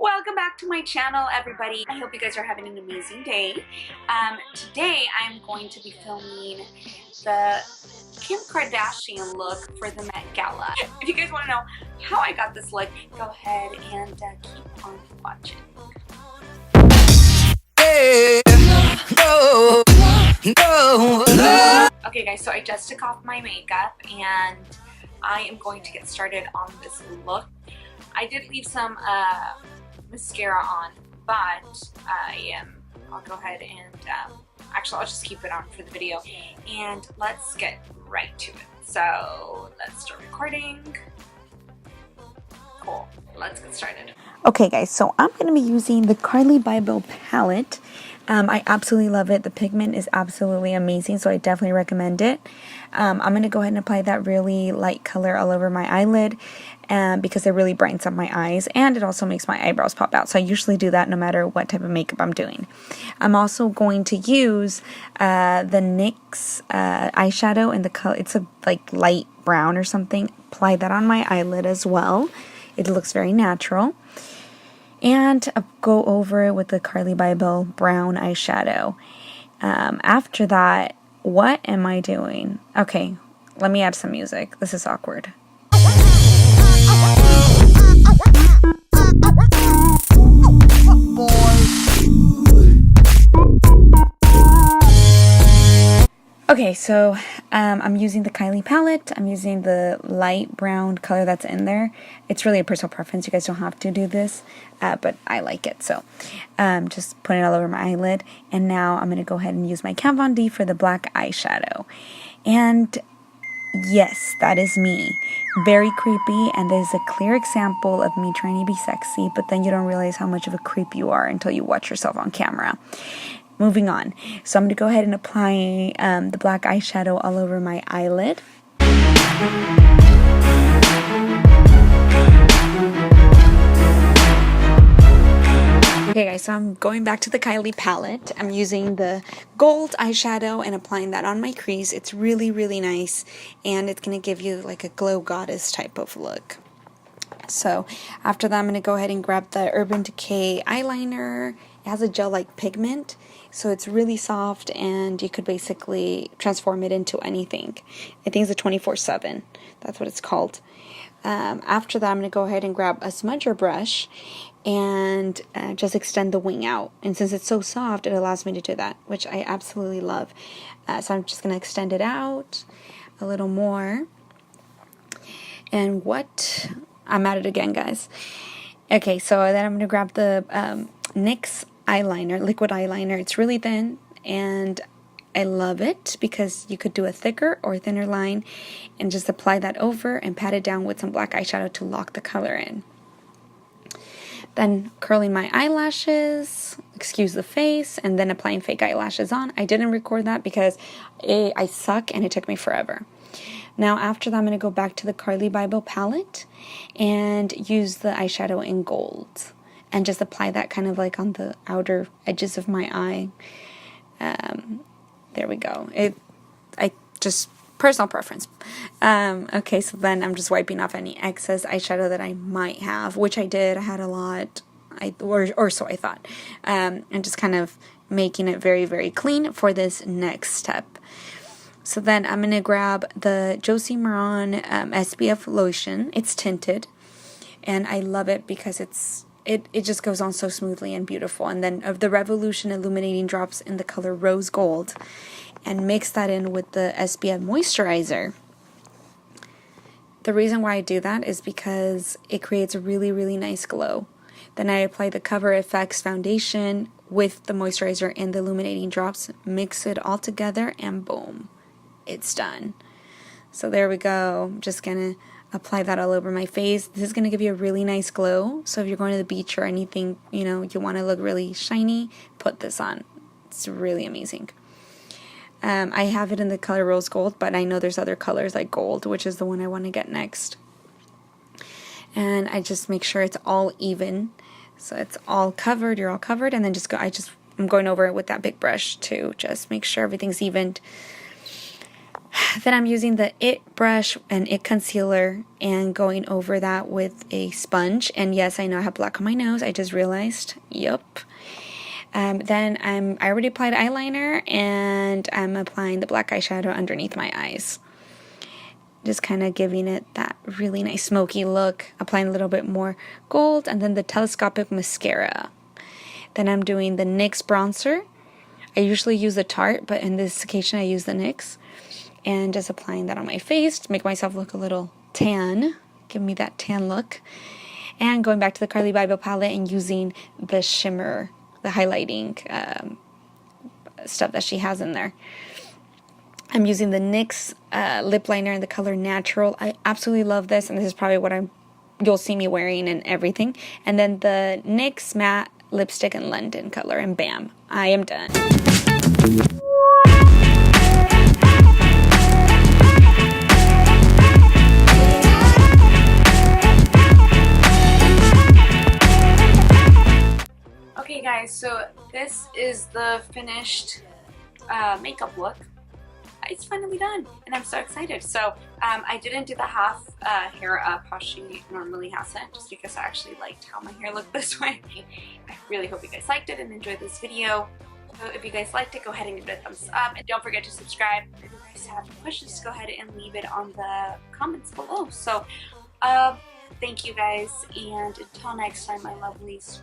Welcome back to my channel, everybody. I hope you guys are having an amazing day. Today I'm going to be filming the Kim Kardashian look for the Met Gala. If you guys want to know how I got this look, go ahead and keep on watching. Okay guys, so I just took off my makeup and I am going to get started on this look. I did leave some mascara on, but I'll go ahead and actually I'll just keep it on for the video, and let's get right to it. So let's start recording. Cool, let's get started. Okay guys, so I'm going to be using the Carly Bible palette. I absolutely love it. The pigment is absolutely amazing, so I definitely recommend it. I'm going to go ahead and apply that really light color all over my eyelid because it really brightens up my eyes, and it also makes my eyebrows pop out. So I usually do that no matter what type of makeup I'm doing. I'm also going to use the NYX eyeshadow in the color, it's a like light brown or something. Apply that on my eyelid as well. It looks very natural. And I'll go over it with the Carly Bible brown eyeshadow. After that, what am I doing? Okay, let me add some music. This is awkward. Okay, so I'm using the Kylie palette. I'm using the light brown color that's in there. It's really a personal preference. You guys don't have to do this, but I like it. So just put it all over my eyelid. And now I'm going to go ahead and use my Kat Von D for the black eyeshadow. And yes, that is me. Very creepy, and there's a clear example of me trying to be sexy, but then you don't realize how much of a creep you are until you watch yourself on camera. Moving on. So I'm going to go ahead and apply the black eyeshadow all over my eyelid. Okay guys, so I'm going back to the Kylie palette. I'm using the gold eyeshadow and applying that on my crease. It's really, really nice, and it's going to give you like a glow goddess type of look. So after that, I'm going to go ahead and grab the Urban Decay eyeliner. It has a gel-like pigment, so it's really soft, and you could basically transform it into anything. I think it's a 24/7. That's what it's called. After that, I'm going to go ahead and grab a smudger brush and just extend the wing out. And since it's so soft, it allows me to do that, which I absolutely love. So I'm just going to extend it out a little more. And what... I'm at it again, guys. Okay, so then I'm going to grab the NYX eyeliner, liquid eyeliner. It's really thin, and I love it because you could do a thicker or thinner line and just apply that over and pat it down with some black eyeshadow to lock the color in. Then curling my eyelashes, excuse the face, and then applying fake eyelashes on. I didn't record that because I suck and it took me forever. Now after that, I'm going to go back to the Carly Bible palette and use the eyeshadow in gold and just apply that kind of like on the outer edges of my eye. There we go. I just personal preference. Okay, so then I'm just wiping off any excess eyeshadow that I might have, which I did. I had a lot, or so I thought, and just kind of making it very, very clean for this next step. So then I'm going to grab the Josie Maran SPF lotion. It's tinted, and I love it because it just goes on so smoothly and beautiful. And then of the Revolution Illuminating Drops in the color Rose Gold, and mix that in with the SPF moisturizer. The reason why I do that is because it creates a really, really nice glow. Then I apply the Cover FX foundation with the moisturizer and the illuminating drops, mix it all together, and boom. It's done. So there we go. I'm just gonna apply that all over my face. This is gonna give you a really nice glow. So if you're going to the beach or anything, you know, you want to look really shiny, put this on. It's really amazing. I have it in the color Rose Gold, but I know there's other colors like gold, which is the one I want to get next. And I just make sure it's all even. So it's all covered, you're all covered, and then I'm going over it with that big brush to just make sure everything's evened. Then I'm using the It brush and It concealer and going over that with a sponge. And yes, I know I have black on my nose. I just realized. Yup. Then I already applied eyeliner and I'm applying the black eyeshadow underneath my eyes. Just kind of giving it that really nice smoky look. Applying a little bit more gold and then the telescopic mascara. Then I'm doing the NYX bronzer. I usually use the Tarte, but in this occasion I use the NYX. And just applying that on my face to make myself look a little tan. Give me that tan look. And going back to the Carly Bible palette and using the shimmer, the highlighting stuff that she has in there. I'm using the NYX lip liner in the color Natural. I absolutely love this, and this is probably what you'll see me wearing and everything. And then the NYX matte lipstick in London color, and bam, I am done. Okay guys, so this is the finished makeup look. It's finally done and I'm so excited. So I didn't do the half hair up how she normally has it, just because I actually liked how my hair looked this way. I really hope you guys liked it and enjoyed this video. So if you guys liked it, go ahead and give it a thumbs up, and don't forget to subscribe. If you guys have questions, go ahead and leave it on the comments below. So thank you guys, and until next time, my lovelies.